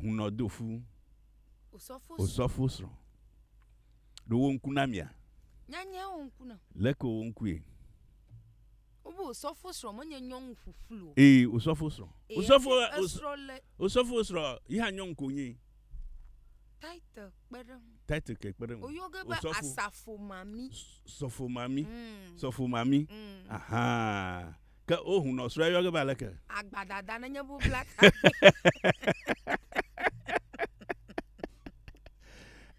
huno dofu Osofo sro do wonku na mia nyanya wonku na leko wonku e obo osofo sro mo nyanyon fufulo osofo sro osofo sro iha nyon konyi title ke kperem oyoga ba asafo mami aha ka ohun no sro yoga ba leke agbadada na nyabu black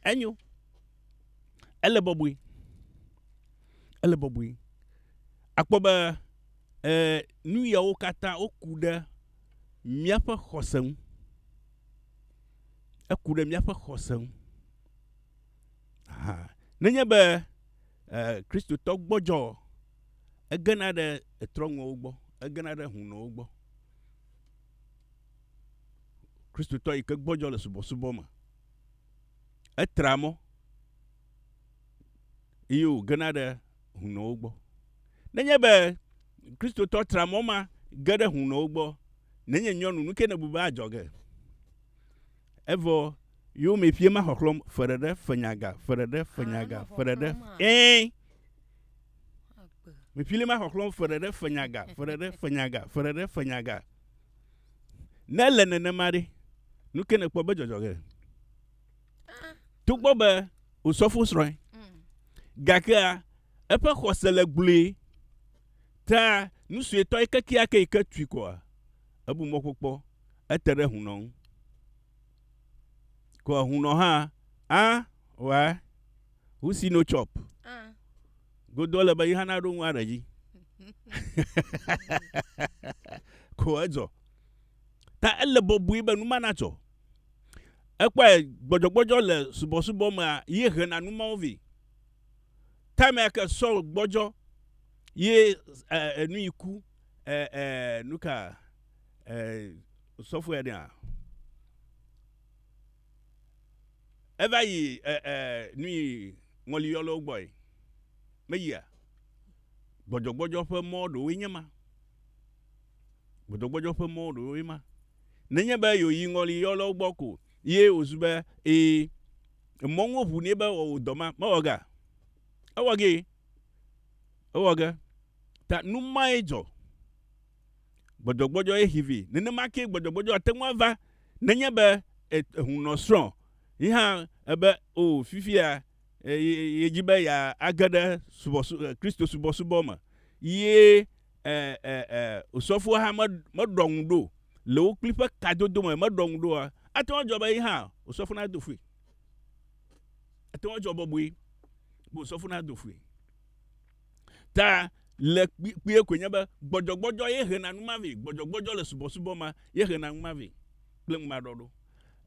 enyo elebobui akpoba nu ya okata okude miafa khosem aha nenya be Kristo to gbojo egana de etrongo ogbo egana de huno ogbo Kristo to ike gbojo le subo ma etramo iyo gana de huno ogbo nenya be Kristo to tramo ma gade huno ogbo nenya nyonu nuke na buba ajoge evo yo me fie ma hoklom ferede fanyaga me fie ma hoklom ferede fanyaga nele nene mari nuke na kpo bejojoge tukbo be osofo sroin gaka epe khosele gbuli ta nusu eto ikekia ke ikatui kwa abu mokokpo etere hunon ko huno ha wa who see no chop go dole ba ihana do nwa raji ko ezo ta ele bobu ibe nu manacho ekwa gbojogbojo le subo ma ye hena nu ma ovi time aka so gbojo ye enu iku nuka software dia eva yi nu ngoli yolo boy meya gbojogbojo fe modo winyama gbojogbojo fe modo wima nenya ba yo yi ngoli yolo gboko ye ozube monwo hu ne ba odoma ma oga awoge ta numa ejo gbojogbojo hivi nene make gbojogbojo atemwa va nenya ba huno strong iha ebe fifia yejibe ya agada Kristo subo ma ye osofo ha modongdo le o klipa kadodo ma modongdo aton joba iha osofo na dofu aton joba bui bo osofo na dofu ta le pie kwenya ba gbojogbojo ye hena numavi gbojogbojo le subo ma ye hena numavi pleng ma dodo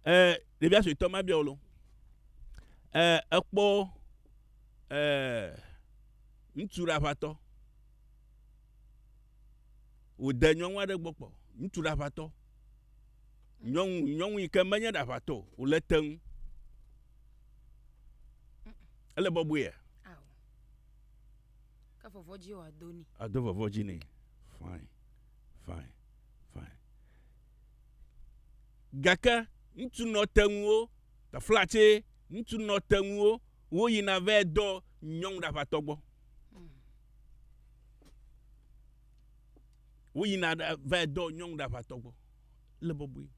de bia so to ma bia olo ekpo ntura pato o de nyonwa de gbopo ntura pato nyon ike manya da pato o le ten ele bobuye ka fofoji o adoni adovovoji ni fine gaka ntu no tenwo ta flache ntu no tenwo wo yina ve do nyon da patogbo wo yina ve do nyon da patogbo le bobui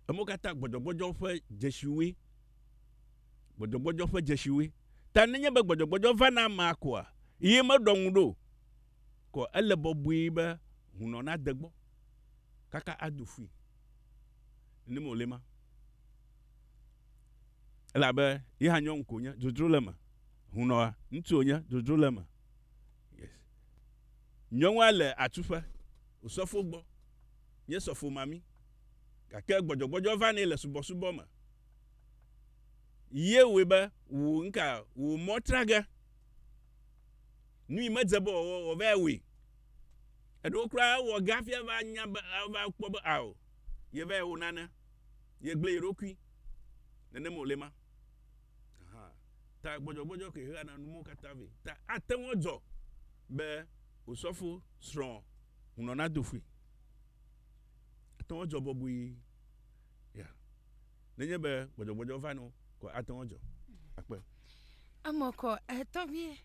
amokata gbojogbojo fe jeshiwe ta nenya be gbojogbojo va na ma kwa yi ma dongudo ko ele bobui be huno na degbo kaka adufi ni mo lema la be iha nyon konya jojolema huno ntu onya jojolema yes nyon le atufa osofo gbo ye sofo mami kaka gbojogbojo va ni le subo ma ye we be wo nka wo motraga nu imadzebo wo va we edo kra wo gafia va nya va kpo ba aw ye va wo nana ye gble rokui nene mo lema ta gbojogbojo ke ha na numo katavi ta atenwo jo be osofo strong huno na dofu atenwo jo bobui Yeah. Nenye be gbɔdzɔgbɔdzɔ va no ko ate ŋu dzɔ. Akpe. Amoko etobie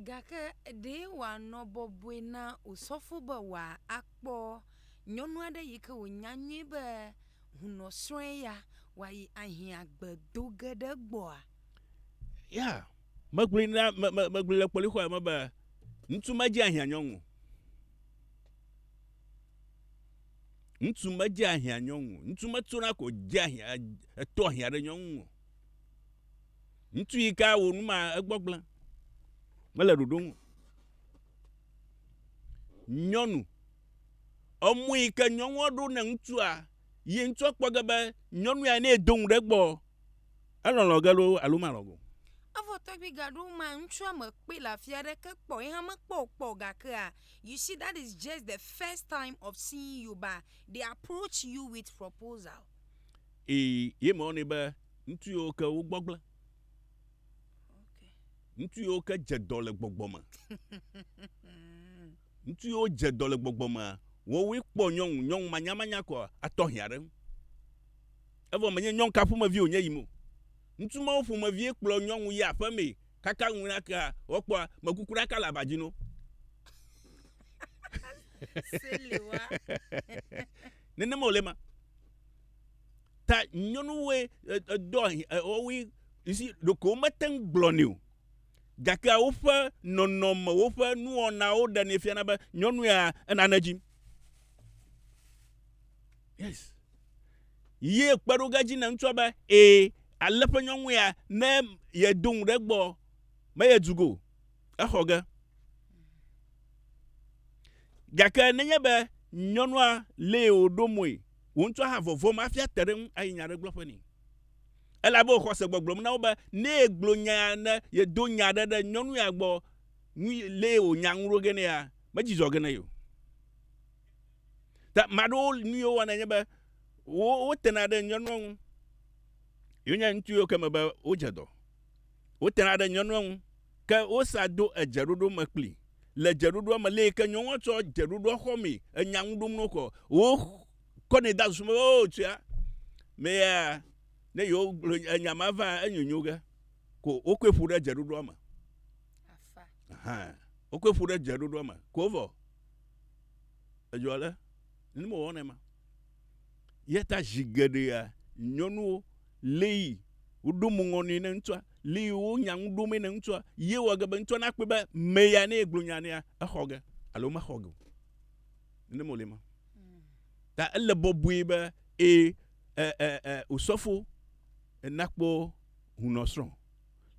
gake de wa no bobwe na osofo be wa akpo nyɔnu aɖe yi ke wonya nyuie be hunosrɔ̃e ya wa yi ahia gbedo ge ɖe gbɔa. Yeah. Megblẽ le kpɔlixɔ me be ŋutsu medze ahia nyɔnu. Ŋutsu medze ahia nyɔnu. Ŋutsu metsona ko dze ahia etɔ ahia ɖe nyɔnu. Ŋutsu yi ka wo nu ma egbɔgblẽ. Mele ɖoɖo ŋu. Nyɔnu emu yi ke nyɔnua ɖo ne ŋutsua ye ŋutsua kpɔ ge be nyɔnu ya ne do ŋu ɖe gbɔ elɔlɔ ge lo alo malɔ go. Avɔ tɔgbi gaɖo ma ŋutsua me kpe le afi aɖe ke kpɔ ye hã mekpɔ gakea. You see that is just the first time of seeing you but they approach you with proposal. Ye me wɔnɛ be ŋutsu yiwo ke wo gbɔgblẽ. Ŋutsu yiwo ke dze dɔ le gbɔgbɔ me. Ŋutsu yiwo dze dɔ le gbɔgbɔ me wowoe kpɔ nyɔnu manyamanya kɔ atɔ hia ɖe ŋu. Evɔ menye nyɔnu ka ƒomevi wonye yi mo. Ŋutsu mawo ƒomevi kplɔ nyɔnu yi aƒe me kaka ŋu na ka wokpɔ mekuku ɖaka le abadzi no. Nenema wòle ma. Ta nyɔnuwoe dɔ wowoe isi ɖoko womete ŋu gblɔ nɛ o. Gake woƒe nɔnɔme woƒe nuwɔnawo ɖenɛ fiana be nyɔnu ya enane dzim. Yes. Ye kpeɖo ge dzi ne ŋutsua be ale ƒe nyɔnu ya ne ye do ŋu ɖe gbɔ me ye dugo exɔ ge. Gake nenye be nyɔnua le woɖo moe wo ŋutsua hã vɔvɔm hafi ate ɖe ŋu ayi nya ɖe gblɔ ƒe nɛ. Elabe wo xɔse gbɔgblɔm na wo be ne egblɔ nya ne ye do nya ɖe ɖe nyɔnu ya gbɔ le wo nya ŋu ɖo ge ne ya me dzidzɔ ge ne yo. Ta maɖewo nu yiwo wɔna nye be wo tena ɖe nyɔnua ŋu. Yo nye ŋutsu yiwo ke me be wo dze dɔ. Wo tena ɖe nyɔnua ŋu ke wosa do edze ɖoɖo me kpli. Le dze ɖoɖoa me le ke nyɔnua tsɔ dze ɖoɖoa xɔ me enya ŋu ɖom no kɔ. Wo kɔne da susu me o tua. Me ya ne yo enya ma va enyonyo ge ko wokɔe ƒo ɖe dze ɖoɖoa me. Aha. Wokɔe ƒo ɖe dze ɖoɖoa me. Ko vɔ. Edzɔ le. Ne me wɔnɛ ma. Ye ta zi geɖea nyɔnuwo le yi woɖo mo ŋɔni ne ŋutsua li wo nya ŋu ɖome ne ŋutsua ye wɔ ge be ŋutsua nakpɔ be me ya ne egblɔ nya nea exɔ ge alo mexɔ ge. Ne mo le ma. Ta ele bɔbɔe be osɔfo nakpɔ hunɔsrɔ̃.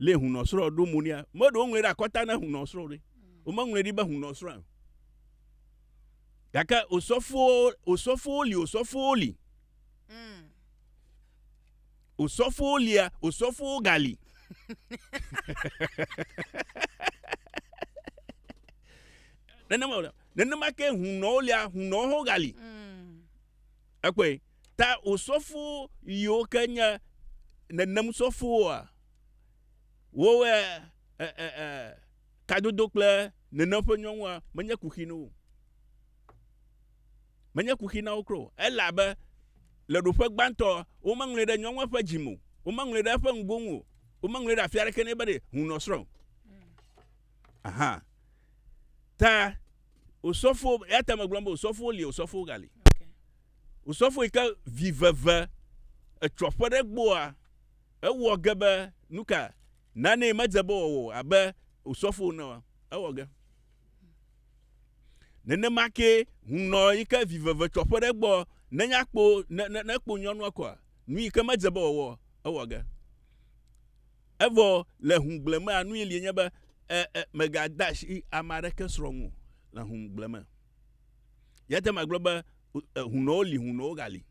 Le hunɔsrɔ̃ ɖo mo nea me ɖo ŋlɔ ɖe akɔta na hunɔsrɔ̃ ɖe. O me ŋlɔ ɖi be hunɔsrɔ̃. Gake osɔfo li. Osɔfo lia, osɔfo gali. Nenema ke hunɔwo lia, hunɔwo gali. Ekwe, ta osɔfo yiwo ke nye nenem sɔfoa wo kadodo kple nenem ƒe nyɔnua menye kuxi na wo. Menye kuxi na wo kro. Elabe le ɖoƒe gbãtɔ wo meŋlɔe ɖe nyɔnua ƒe dzime o. Wo meŋlɔe ɖe eƒe ŋgonu o. Wo meŋlɔe ɖe afi aɖeke ne be ɖe hunɔsrɔ̃. Aha. Ta osɔfo ya ta me gblɔm be osɔfo li, osɔfo gali. Osɔfo yi ke viveve etsɔƒe ɖe gbɔa ewɔ ge be nuka nane medze be wɔwɔ abe osɔfo ne ewɔ ge. Nenema ke hunɔ yi ke viveve tsɔƒe ɖe gbɔ ne kpo nyɔnua kɔa nu yi ke medze be wɔwɔ ewɔ ge. Evɔ le hugble me nu yi li nye be megada asi ame aɖeke srɔ̃ ŋu le hugble me. Ya te magblɔ be hunɔwo li, hunɔwo gali.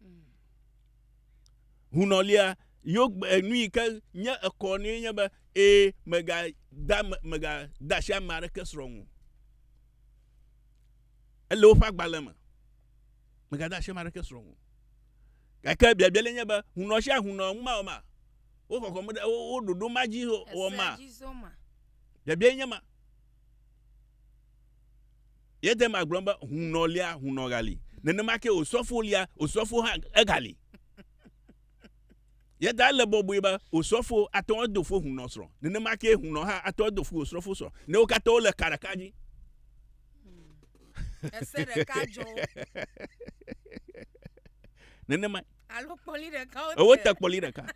Hunɔlia nu yi ke nye ekɔ ne nye be megada asi ame aɖeke srɔ̃ ŋu. Ele woƒe agbalẽ me. Megada asi ame aɖeke srɔ̃ ŋu. Gake biabia le nye be hunɔ sia hunɔ ŋu ma o ma. Wo xɔxɔm ɖe wo ɖoɖo ma dzi wɔ ma. Biabia nye ma. Ye de ma gblɔm be hunɔ lia, hunɔ gali. Nenema ke osɔfo lia, osɔfo hã egali. Yet that lebo buiba, Usofo, aton do for hunosro. The Nemake huno ha, aton do for Usofo. No catola caracani. I said a cajo. Nenema, I look polita cow. oh, what a polita.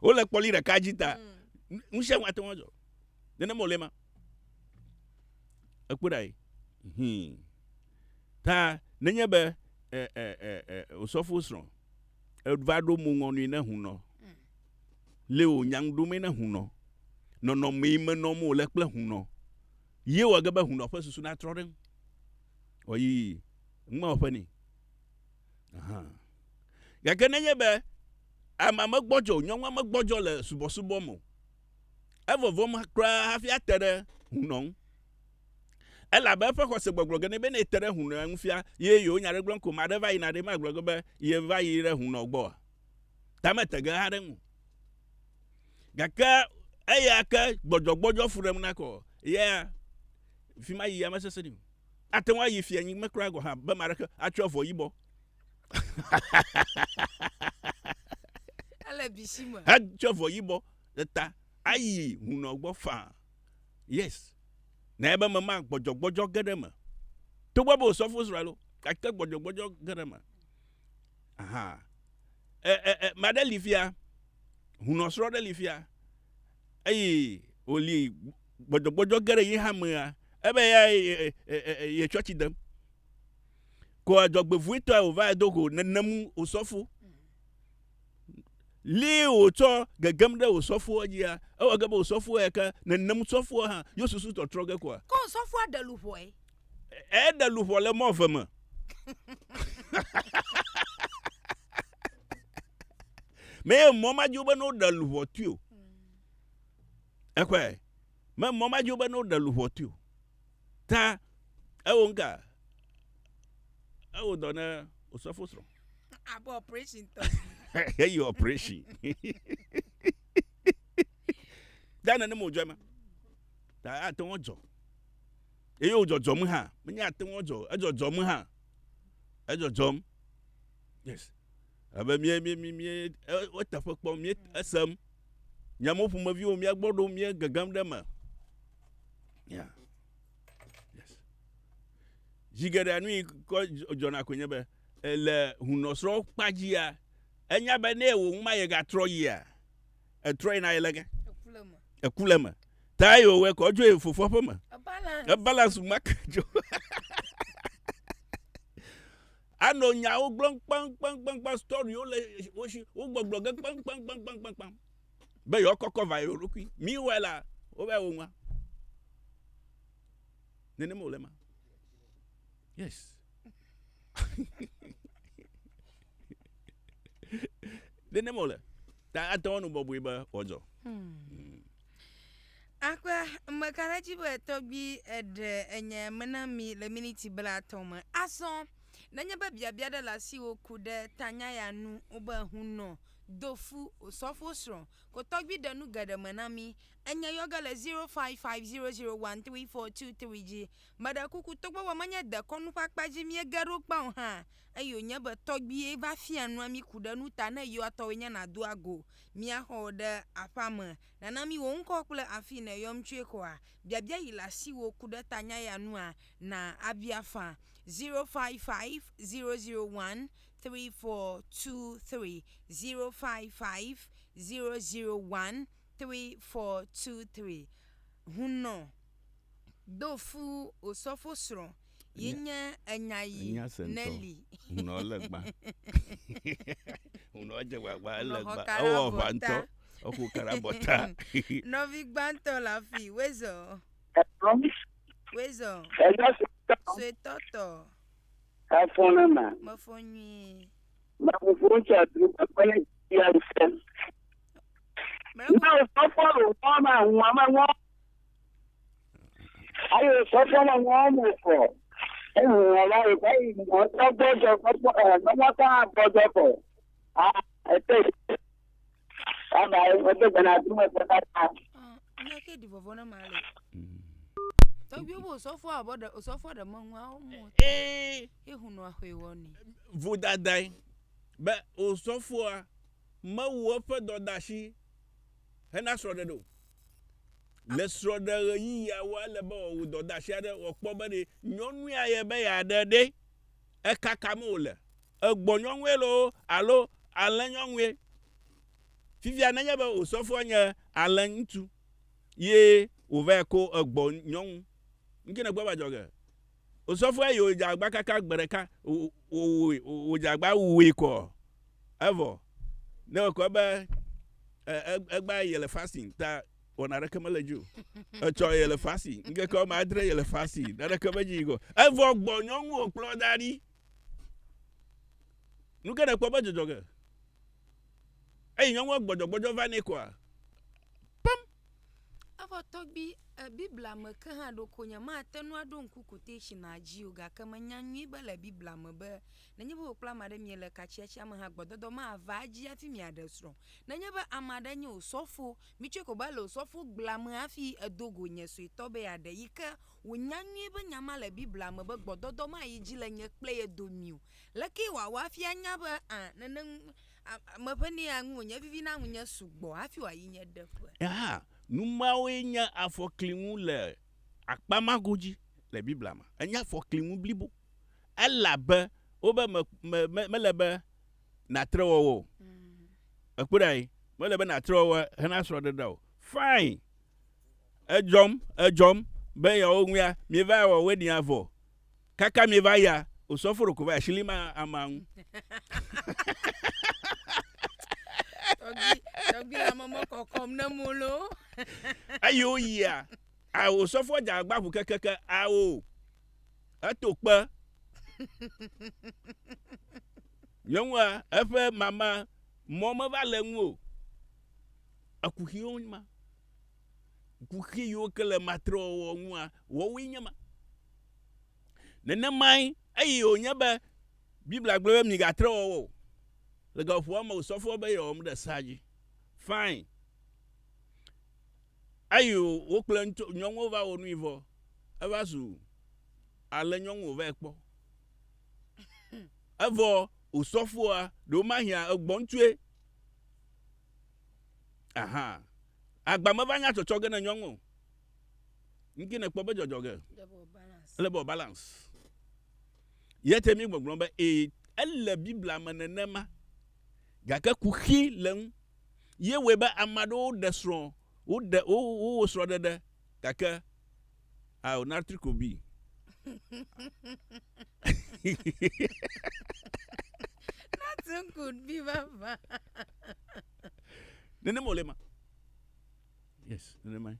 Ola polita cajita. Musha watojo. Nenemolema. Akudai. Ta, Nenyabe, Usofo strong. Edvado mungoni na huno. Leo nyang dume na huno. No me no mo lekple huno. Ye wagaba huno fa susu na troden. Oyi ngma opani. Aha. Ya kenenye be ama magbojo nyonwa magbojo le subo mo. Evovom kra hafia tere huno. Ela be fa ko se gbogbo ne be na tere huno anfia ye yo nyare glon ko ma de va ina de ma gbogbo be ye va yire huno gbo. Tametega haren. Gaka ayaka gbogbo furem na ko. Yeah. Fima yi amasesedi. Atenwa yi fi anyi mekra go ha be maraka atwofo yibo. Ala bishima. Atwofo yibo ta ayi huno gbo fa. Yes. Na ebe mama gbogbo gedema. To gbogbo sofo sralo. Aka gbogbo gedema. Aha. Madelifia huno sro de lifia. Ayi oli gbogbo gere yi hamia. Ebe ya ye church dem. Ko ajogbevu ito ova dogo nenam osofu. Li oto gagam de osofu ajia. Ewa gaba osofu eka nenam osofu ha yosusu to troge kwa. Ko osofu adaluho e. Adaluho le mo fema. Me mama juba no daluho tio. Ekwe. Me mama juba no daluho tio. Ta ewonga dona osofu sro. Abo operation to. Hey, you operation. Dana ne mo jama. Ta aton ojo. E yo ojo mu ha. Me nya aton ojo, ojo mu ha. Ojo jom. Yes. Aba mi what the fuck mi asam. Nyamo fu ma vi o mi agbodo mi gagam dema. Yeah. Jigere anu ko jona kwenye be ele hunosro pajia enya be na ewo nma ye ga tro ya e tro na elege ekulema tayo we ko jo efofo pama a balance makajo ano nya o glon pang story o le o shi o gbogbo ge pang be yo kokko va yo rukui mi wela o be wo nwa nene mo lema. Yes. Dene mole. Ta atonu bobu iba ojo. Akwa makaraji be tobi ede enye menami le minute bla toma. Ason nanya ba bia de la si okude tanya ya nu oba huno dofu osofo sron ko tobi de nu gade menami enya yoga le 0550013423g madakuku togbo wa manya de konu pakpaji mi garo pa ha ayo nya ba tobi e ba fia nu ami kuda nu ta na yo ato nya na do ago mi ahode afama na na mi won ko kule afi na yom twe ko a bia ila si wo kuda tanya ya nu a na abiafa 0550013423 0550013423 huno dofu osofo sro yenya anyayi neli Huno legba. Huno jegba legba. O fanto. O ku karabota. Novi gbanto la fi wezo. Wezo. Se toto. Afona ma. Mafonyi. Ma kufuncha tu kwa ya sen. No, sofo mama ngo. Ayo sofo ngo ko. Wala ko mo to bojo ko no ta bojo ko. Ete. Aba o te bana tu mo ta. Nyake di vovona male. Tobi obo sofo da manwa o mo. Eh, Ehunu ahwe woni. vodadai. be osɔfoa mewu eƒe dɔdashi hena srɔ̃ɖeɖo le srɔ̃ɖe ɣeyiɣiawo ele be wòwɔ dɔdashi aɖe wòkpɔ be ɖe nyɔnu ya ye be yeaɖe ɖe ekakam wòle egbɔ nyɔnue loo alo alẽ nyɔnue fifia nenye be osɔfoa nye alẽ ŋutsu ye wòva ko egbɔ nyɔnu ŋke ne kpɔ va dzɔge osɔfoa yi wòdze agba kaka gbe ɖeka wòdze agba wui kɔ evɔ ne wòkɔ be egba yele fasting ta wɔna ɖeke mele dzi o etsɔ yele fasting ŋkeke wɔme adre yele fasting ɖeke medzi ko evɔ gbɔ nyɔnu wòkplɔ da ɖi nuke ne kpɔ be dzɔdzɔge eyi nyɔnua gbɔdzɔgbɔdzɔ va nɛ koa Ava tɔgbi Bibla me ke hã ɖo konye mate nu aɖo ŋku quotation dzi o gake menya nyui be le Bibla me be nenye be wòkple ame aɖe miele katsiatsia me hã gbɔdɔdɔ mava dzi hafi miaɖe srɔ̃ nenye be ame aɖe nye osɔfo mitsɔe ko be le osɔfo gbla me hafi edogo nye suetɔ be yeaɖe yi ke wònya nyui be nya ma le Bibla me be gbɔdɔdɔ ma yi dzi le nye kple ye domi o leke wòawɔ hafi anya be nene meƒe ne ya ŋu wònye vivi na ŋu nye sugbɔ hafi wòayi nye ɖeƒe. Numawoe nye afɔkliŋu le akpamago dzi le Bibla me. Enye afɔkliŋu blibo. Elabe wobe mele be natre wɔwɔ. Ekpo ɖa yi mele be natre wɔwɔ hena srɔ̃ɖeɖe o. Fine. Edzɔm be yewo ŋuia mieva wɔ wedding avɔ. Kaka mieva ya osɔfo ɖeko va ashili ma ama ŋu. Tɔgbi la mama kɔkɔm ne molo. Ayo yia. Awo sɔfo dza agbaƒu kekeke awo. Eto kpe. Nyɔnua eƒe mama mɔ meva le ŋu o. Ekuxiwo ma. Kuxi yiwo ke le matre wɔwɔ ŋua wɔwoe nye ma. Nenemae eye wònye be Bibla gblɔ be migatre wɔwɔ. Le gaƒoa me osɔfo be yewɔm ɖe sa dzi. Fine. Ayo wokple nyɔnuwo va wɔ nu vɔ. Eva zu ale nyɔnu va kpɔ. Evɔ osɔfoa ɖewo ma hia egbɔ ŋutsue. Aha. Agba me va nya tsɔtsɔ ge ne nyɔnu. Nki ne kpɔ be dzɔdzɔge. Ele be balance. Yete mi gbɔgblɔ be ele Bibla me nenema. Gake kuxi le ŋu. Ye wɔ be ame aɖewo ɖe srɔ̃, wowɔ srɔ̃ɖeɖe gake natri ko bi. Nothing could be baba. Nenema ole ma. Yes, nenema.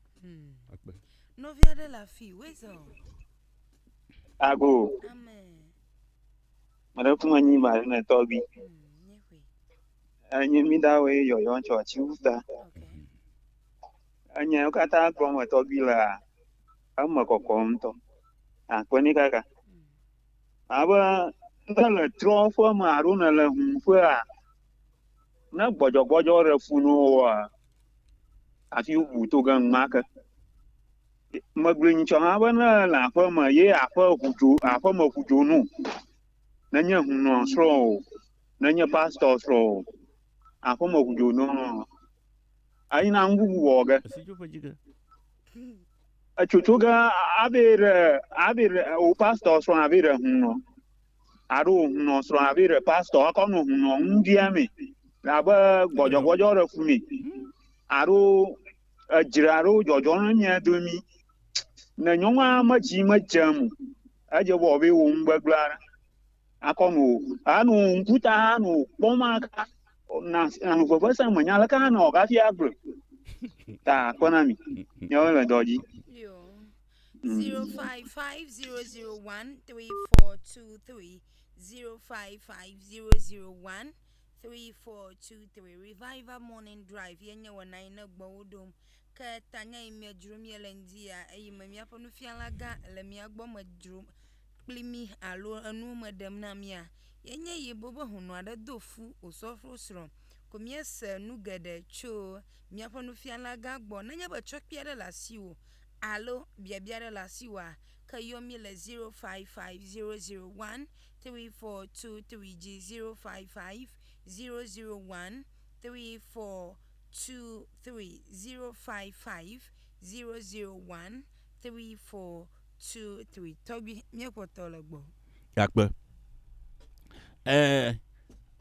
Akpe. Novia de la fille, where's all? Ago. Amen. Madam Manyi Marina Toby. Anyị midawe yoyo nchọchị ụta. Anyị kata gọm Toby la amakọkọ ntọ. Akpọni kaka. Aba ndale trọ fọ marụ na le humfe a. Na gbọjọgbọjọ re funu wa. Afi ugwu to gan maka. Magblin chọ aba na la fọ ma ye afọ ma hujo nu. Na nye huno sro. Na nye pastor sro. Afọ ma hujo no. Anyị na ngwu woga. Chuchuga abire o pastor sro abire huno. Aru huno sro abire pastor akono huno ndiame. Laba gbọjọgbọjọ re fumi. Aru ajiraru jojo nya domi. Na nyonwa maji majamu. Aje bo be wo mgbaglara. Akono anu nkuta anu bomaka na professor manyala ka na oga fi agro. Ta konami. Nyawo le doji. 0550013423 0550013423 Revival Morning Drive yenye wanai na gbawodom ka tanya imi adrum yelendia ayi mamia ponu fialaga lemia gbo madrum plimi alo anu madam na mia yenye yibobo hunu ada dofu osofro sro komiese nugede cho mia ponu fialaga gbo nanya ba chokpiere la siwo alo biabiare la siwa ka yomi le 0550013423 3423 G055 001 3423 055 001 3423 Toby Nyakotolagbo. Yakpe.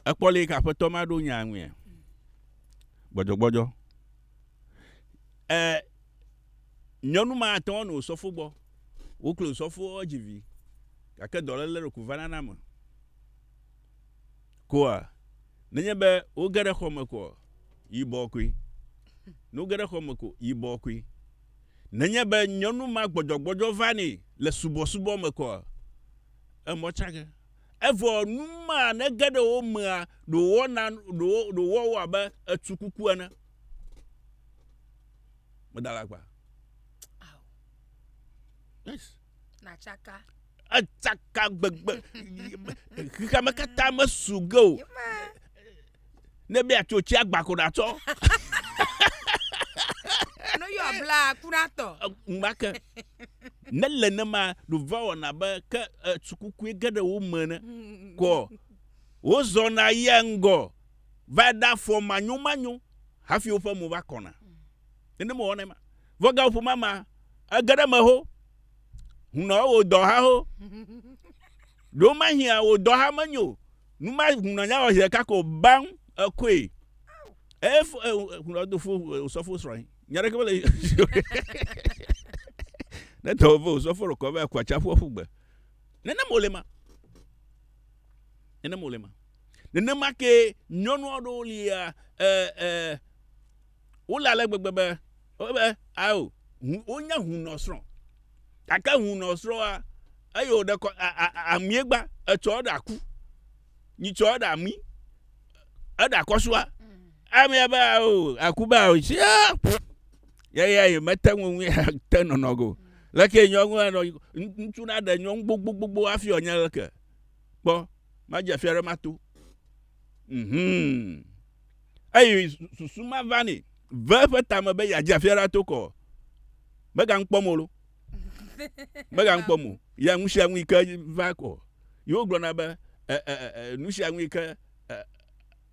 Akpọli ka pẹtọ ma do nya nwe. Gbọdọgbọdọ. Nyɔnu ma tɔ no sɔfo gbɔ. Wo klo sɔfo ɔdzivi. Gake dɔlele ɖe ko vana na me. Koa nenye be wo ge ɖe xɔ me ko yibɔ koe. No ge ɖe xɔ me ko yibɔ koe. Nenye be nyɔnu ma gbɔdzɔgbɔdzɔ va ne le subɔsubɔ me ko emɔ tsage. Evɔ numa ne ge ɖe wo mea do wɔna do wɔwɔ abe etu kuku ene. Medalagba. Yes. Na chaka. Atsaka gbegbe. Kama kata me sugo. Ne be atotsi agbako da tso. No yo bla kurato. Mbake. Ne le ne ma do va wona be ke tukuku ge ɖe wo me ne. Ko wo zona yengo. Va da fo manyo hafi wo fe mo va kona. Ne mo wona ma. Voga wo mama ge ɖe me ho. Huno wo dɔ ha ho. Do ma hia wo dɔ ha menyo. Nu ma huno nya wo je ka ko bang ekwe. Huno do fo so fo sro. Nyare ke le. Ne to fo so fo ko ba kwa cha fo gbe. Ne mo le ma. Ne mo le ma. Ne ma ke nyɔnu odo lia wo la le gbegbe be ao wo nya huno sro. Kaka huno sro a ayo de amiegba eto da ku ni to da mi ada kosua ami ba o akuba o ya metanwu tenonogo leke nyongu no ntu na da nyong gbogbo afi onya leke po ma je fere matu ayi susuma vani vefe tame be ya je fere atoko mega nkpomolo mega nkpomo ya nwusia nwika va ko yo glona be nwusia nwika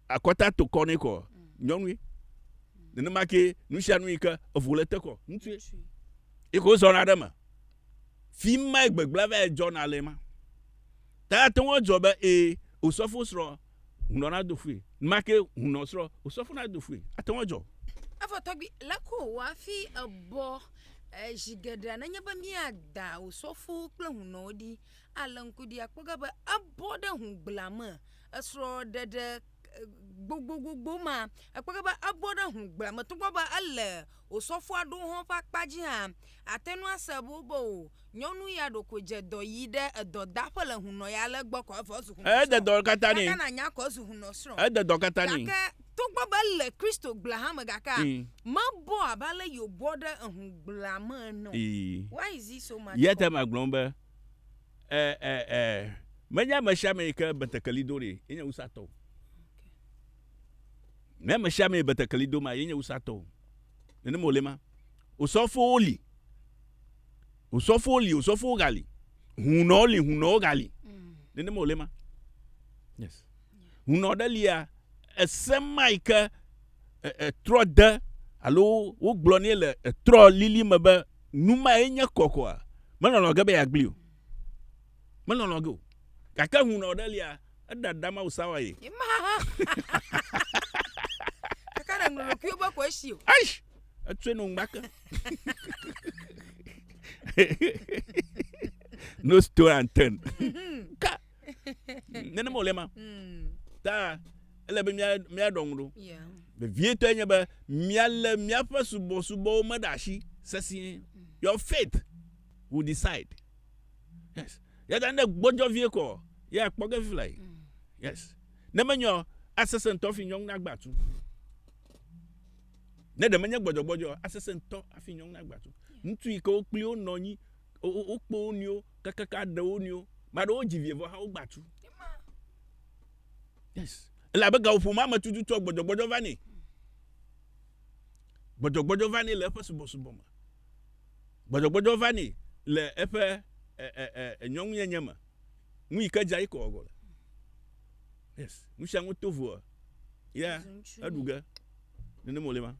akota to koni ko nyonwi ne make nwusia nwika ovulete ko ntu iko zo na dema fi ma gbegbla va John alema ta to won jo be osofo sro huno na do fu make huno sro osofo na do fu aton jo Afo Toby lako wa fi abo jigeda na nyaba mi ada osofo kple huno di alankudi akpoga ba aboda hu glama asro dede gbogbo ma akpoga ba aboda hu glama to ba alle osofo ado ho fa kpaji ha atenu asabo bo nyonu ya do ko jedo yi de edo da pele huno ya le gbo ko fo su huno de do kata ni na nya ko su huno sro de do kata ni to gbo ba le Kristo glaham gaka ma bo abale yo boda hu glama no why is he so much yeta maglombe menya mashame ka batakalidori enya usato me mashame batakalido ma enya usato ne molema usofo oli usofo gali huno gali ne molema yes huno dalia esemaika troda alo wo gloni le tro lili mebe numa enya kokoa manono gabe aglio manono go kaka huno dalia adadama usawaye kaka na ngolo kuba ko shio aish atwenu ngaka no store and turn ka nene molema ta ele be mia dongru yeah be vieto enya be miale miafa subo madashi sesi your faith will decide yes ya dande gbojo vie ko ya kpoge fly yes ne menyo asesen to fi nyong na gbatu ne de menye gbojo asesen to afi nyong na gbatu ntu iko okpli o nonyi okpo oni o kakaka de oni o ma do jivie vo ha o gbatu yes la be ga ofuma ma tutu to gbojo vani gbojo vani le fe subo ma gbojo vani le efe nyong nyema ngui ka jai ko go yes musha ngutovu ya aduga nene molema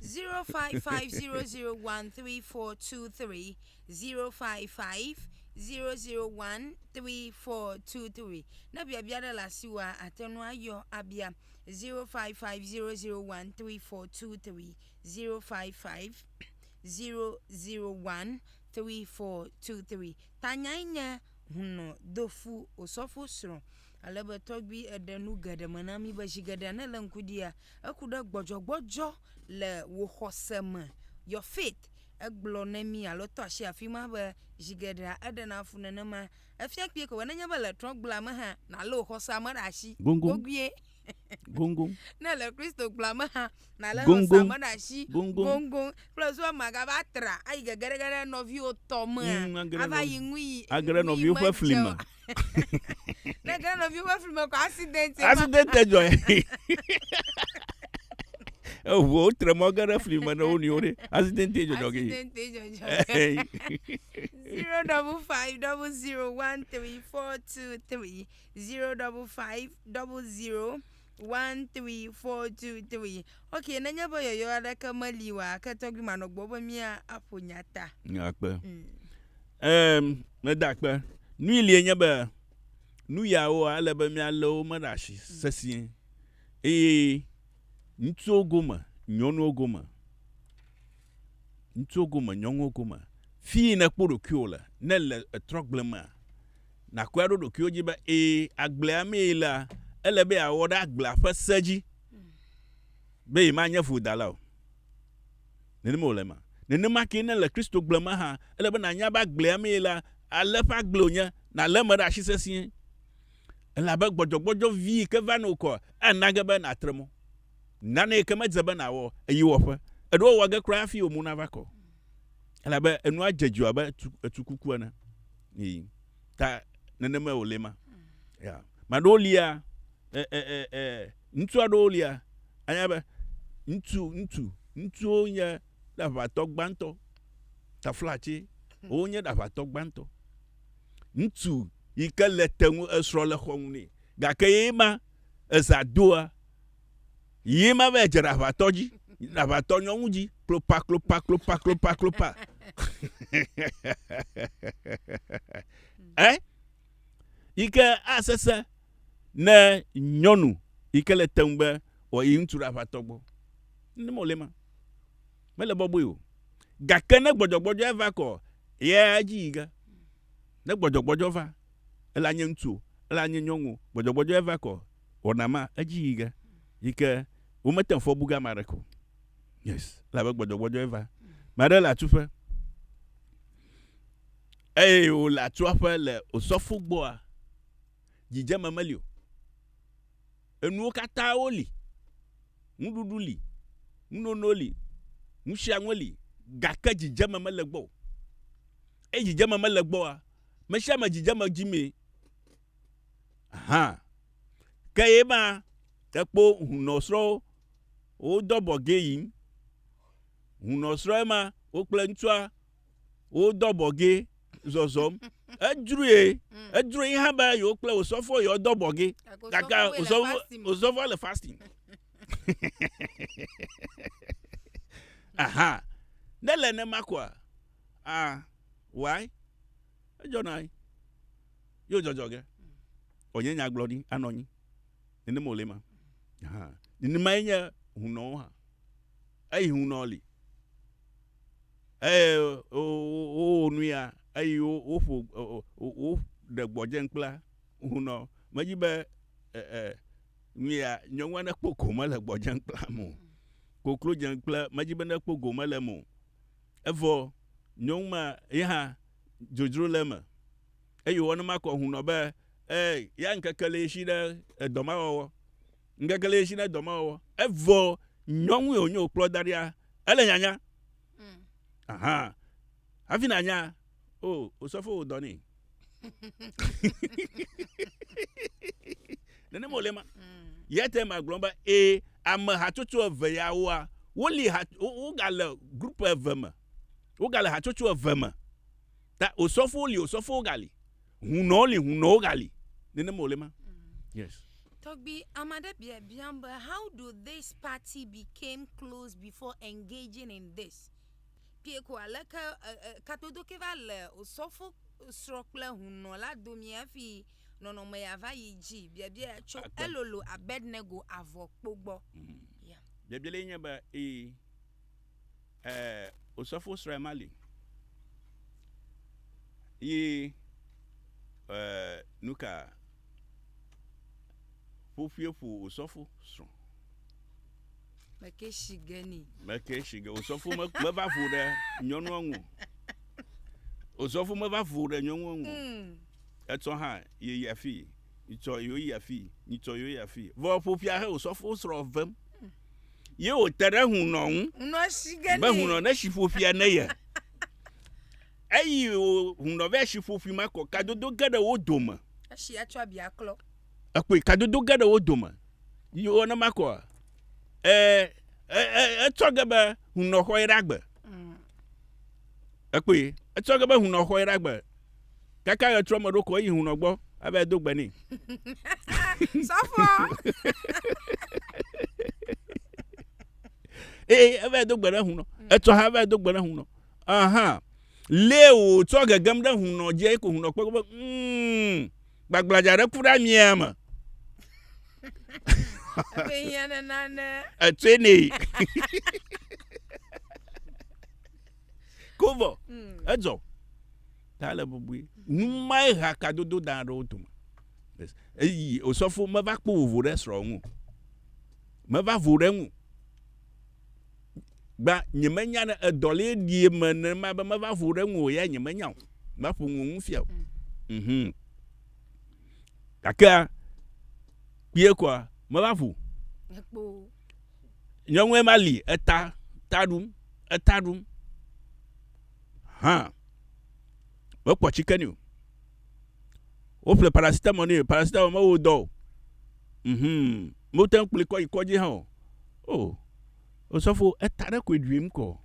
0550013423 0550013423 na bia da la siwa atenu ayo abia 0550013423 0550013423 tanyanya huno dofu osofo sro alebe togbi edenu gadamana mi ba jigada na lankudia akuda gbojogbojo le wo hosema your faith eglo na mi aloto ahye afima ba jigada edena funana ma afia kpie ko wananya ba le trogbla ma ha na lo hosama da shi ogwie gongo na le Kristo blama ha na le hosama da shi gongo plus wa magaba tra ai gagara no vi otoma ava yinwi agara no vi fa flima na gara no vi fa flima ko accident joy wo tremo gara flima no oni ore accident joy 05500134223 05500134223 okay nanya boyo yo adaka maliwa ka togi manogbo bo mi aponyata akpe me dakpe nu ile nya ba nu yawo ale ba mi alo madashi sesien ntu ogoma nyonu ogoma fi na kporo kiola na le troglema na kwado do kioji ba agble amela ele be awoda agble fa saji be manya fudala nene molema nene makina le Kristo glema ha ele be na nya ba agble amela ale fa aglonya na le mara shisesien ele ba gbojogbojo vi ke va no ko anaga ba na tremo nane ke madzeba na wo ayi wo fa edo wa ga kra fi omuna vako ele ba enu ajeju aba etukuku na ta nene ma olema ya madolia ntu adolia anya ba ntu onye da va togbanto ta flachi onye da va togbanto ntu ikele tengu esrole khongni ga kayema ezadoa yema ba jera va toji da va tonyonji klopa ike asese na nyonu ikele tengbe o yintura va togbo ni molema mele bobo yo ga kene gbojogbojo eva ko ye ajiga na gbojogbojo va ela nye ntu ela nye nyongu gbojogbojo eva ko onama ajiga ike o meten fo buga mareko yes la gbojogbojo eva madela tufa o la tufa le osofo gboa jije mamalio enu kata oli mududuli nonoli mushanweli gaka jije mamalagbo jije mamalagbo a mesha ma jije ma jime aha kayema ekpo hunosro o dobo geyin hunosro ma o plentua o dobo ge zozom ejuru ihe ba yo kple osofo yo dobo ge kaka osofo le fasting aha nele ne makwa why ejonai yo jojoge onye nya glodi anonyi ni molema aha ni manya huno ha ai hunoli nuya ai o de gboje nkla huno majibe nuya nyongwa na poko mala gboje nkla mo koklo jankla majibe na poko mala mo evo nyongma ya jojro lema ayi wona mako huno ba ya nkakale shi da domawo ngakale shi na domawo evo nyonwu onye okplo daria ele nyanya aha afi nanya osofo odoni nene molema yete maglomba ama hatutu aveyawa woli ugale group evema ugale hatutu evema ta osofo gali huno gali nene molema. Yes. Togbi amade biamba, how do this party became close before engaging in this? Pie ko alaka katodo ke vale osofo srokle huno la domia fi nono me ava yiji bia cho elolo Abednego avok pogbo. Yeah. Bia nya ba osofo sra mali. Nuka fofiefu osofo so Make shigani osofo me va fu de nyonu anwu osofo me va fu de nyonu anwu eto ha ye yafi ito yo yafi vo fofia he osofo so vam ye o tere hu no shigani ba hu no na shifofia na ye ayi o hu no ve shifofi mako kadodo gada wo doma ashi atwa bia klo akwe kadodo gada wo doma yo na mako etogaba huno hoiragbe akwe etogaba huno hoiragbe kaka ya tromodo ko yi huno gbo abe dogbe ni sofo abe dogbe na huno eto ha abe dogbe na huno aha leo togagam da huno je ko huno pogbo gbagblaja re kura miama Abenyana nana. Atwene. Cover. Edzo. Tala bubui. Numai hakadodo dan rotum. Yes. Eyi osofo me va kpo ovo resro hu. Me va vore hu. Ba nyemenya na edole die men ma ba me va vore hu ya nyemenya. Ma fu hu fia. Kaka. Pie kwa Malafu. Nyongwe mali tadum. Ha. Wako chicken. Ople paracetamol ma wo do. Mo tan kule ko ji ha. Oh. Osofo etare ko edwim ko.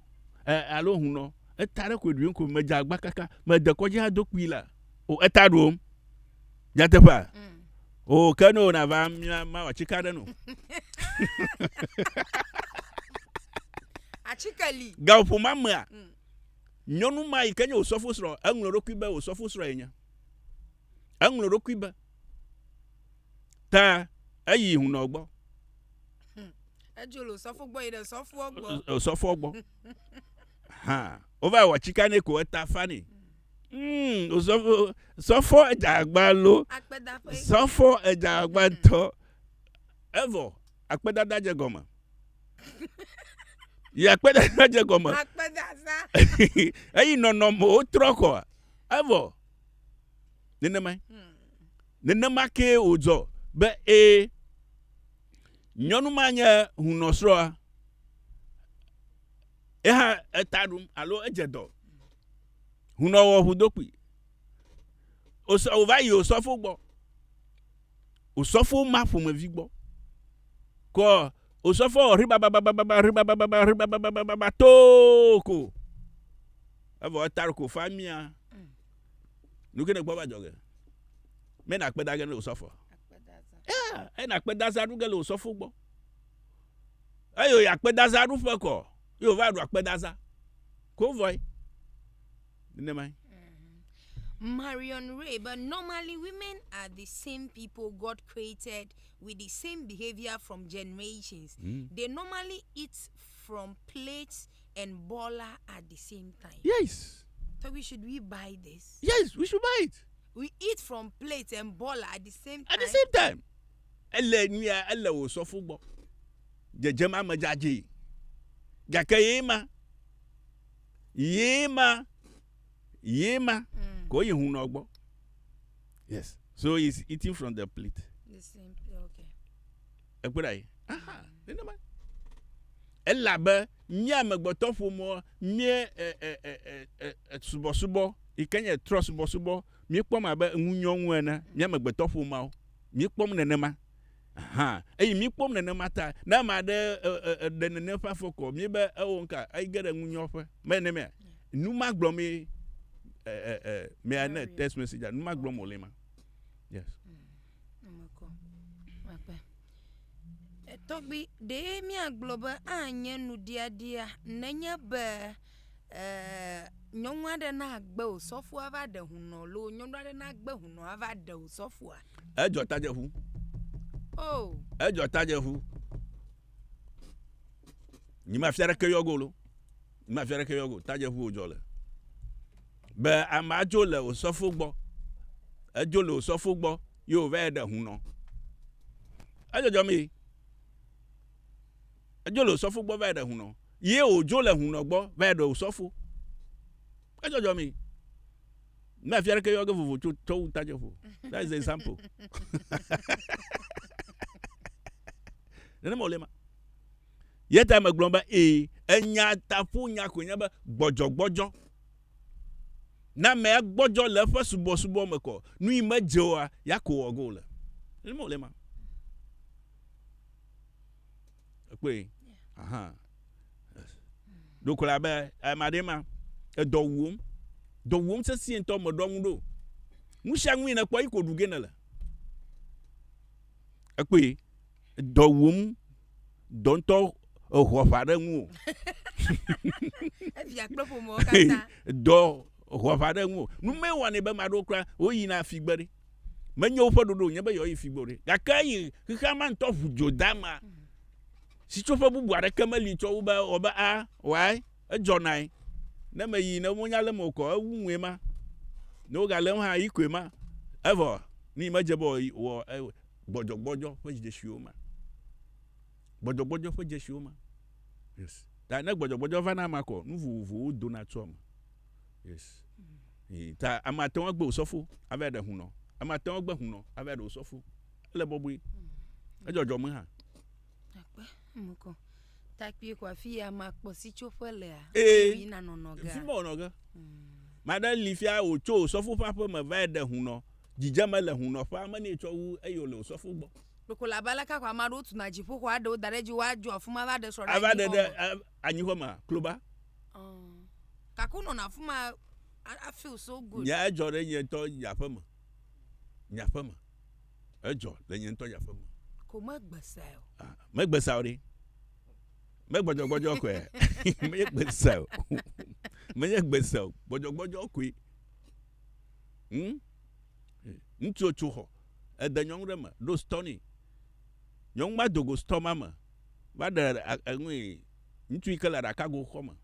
Alo hu no. Etare ko edwim ko meja agba kaka, me de ko ji ha do kwila. O etadum. Jatepa. Oh, kano na va ma wachikada no. Achikali. Gaupo mamma. Nyonu mai kenya osofo sro, angloro kwiba osofo sro enya. Angloro kwiba. Ta ayi hu no gbo. Ejolo osofo gbo ide osofo ogbo. Osofo ogbo. Ha. Over wachikane ko eta fani. Sofo ejagba lo. Sofo ejagba to. Evo, akpeda daje goma. Ya akpeda daje goma. Akpeda sa. Eyi no mo troko. Evo. Nenema ke ozo be nyonu manya hunosro. Eha etadum alo ejedo. Huno wo hudokwi. Ovayi osofo gbo. Osofo ma fo me vi gbo. Ko osofo riba toko. Avo tarko famia. Nuke ne gbo ba joge. Me na peda ge osofo. Yeah, na peda za du ge osofo gbo. Ayo ya peda za du fe ko. Yo va du peda za. Ko voy. Marion Ray, but normally women are the same people God created with the same behavior from generations. They normally eat from plates and bola at the same time. Yes. So should we buy this? Yes, we should buy it. We eat from plates and bola at the same time. At the same time. Elle nia elle o sofo gbo. Jejema majaji. Gakayema. Yema. Ko ye hu no gbo. Yes. So he's eating from the plate. The same, okay. Ekpedai. Aha. Nenema. Elle ba nya magboto fo mo mie subo ikanye trust subo mi kpom aba nwunyo nwena nya magboto fo ma mi kpom nenema. Aha. Eyi mi kpom nenema ta na ma de nenema fa foko mi be ewonka ai gere nwunyo fa. Me neme. Numa gbomi me ane text message no ma glo molema yes Togbi de mi agloba anye nu dia nanya be nyonwa de na agba osofu ava de huno lo nyonwa de na agba huno ava de osofu a ejo taje hu oh ejo taje hu ni ma fiara ke yogolo ni ma fiara ke yogo taje hu ojo le be amajo le osofu gbo ejo le osofu gbo yo ve de huno ejo mi ejo le osofu gbo ve de huno ye ojo le huno gbo ve de osofu ejo mi na fiara ke yogo vuvu to taje hu that is the example nene molema yeta me glomba enya tafu nya konya ba gbojogbojo na me gbojo le fa subo me ko nu ime jewa yako ogo le nene molema pe aha dokola be madema do wum se si ento mo do nwdo musha nwi na kwa iko duge na la pe do wum donto ohofare nwu e ya klopo mo kata do ohofare nwu nu me wane be mado kra oyi na figbere menyo fododo nya be yo figbore gakai kama nto fujo dama si chofa bubu are kamali cho ba oba a why ejonai na mayi na mo nyale mo ko awunwe ma no galem ha ikwe ma ever ni majebo wo gbojogbojo fo jide shioma gbojogbojo fo je shioma yes ta na gbojogbojo fa na mako nuvuvu do na to ma yes ta amaton agbe osofu avede huno amaton agbe huno avede osofu le bobui ejojo mu ha akpe mko takpi kwa fi amakpo si chofele a ina nonoga fimo onoga madan lifia ocho osofu papa me vede huno jijama le huno fa mani chowu eyo le osofu gbo Lokola balaka kwa maro otu na jipo kwa do dareji waju afuma va de sora ava de anyi homa kloba kakuno na fuma I feel so good nya ejo re yen to yafama ejo le yen to yafama ko magbesa magbesa ori megbojo ko e megbesa bojo ko ntu ochu ho edanyon rema do stony yon ma dogo stomama ba da anwi ntu ikala da kago koma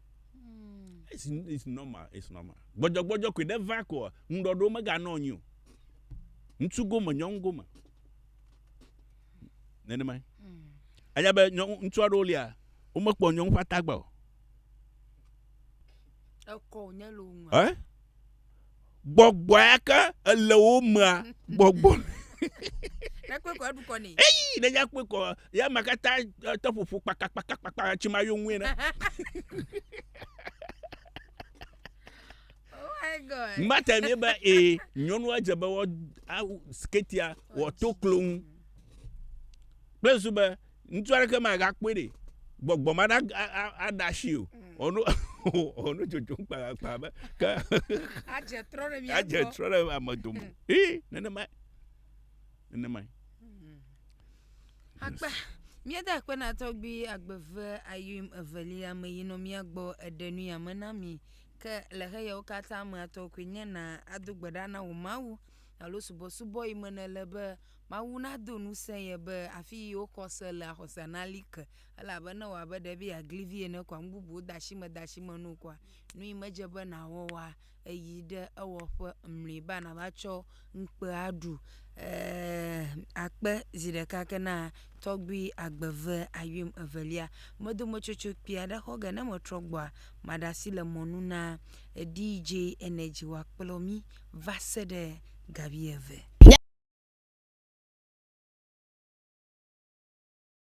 it's normal bojo ko de vako ndodo maga no nyu ntu go ma nyon go ma nene mai anya be ntu arolia o mo po nyon fatagba ko nyalo nwa gbogbo aka elewo ma gbogbo na kwe ko du ko ni na ya kwe ko ya makata tofufu pakakpakakpaka chimayo nwe na oh my god mata mi ba nyonu ajaba wo skatia wo toklon plezu ba ntuare ka ma ga pere gbogbo ma da adashi onu jojo pa ba ka aje trore mi aje trore amadum nene mai akpa mi da kwe na togbi agbeve ayum evelia mayino mi agbo edenu ya manami ke lehe yo kata ma to kwenye na adugbada na umawu alo subo imenelebe mawu na donu seye be afi yo kosela hosanalike ala bana wa be de bi aglivie ne kwa mbubu dashi me no kwa nu imejebe na wowa eyide ewofo mriba na bacho nkpe adu akpe zideka kana togbi agbeve ayum evelia modu mochocho piada hoga na motrogba madasile monuna DJ Energy wa kplomi vasede gabieve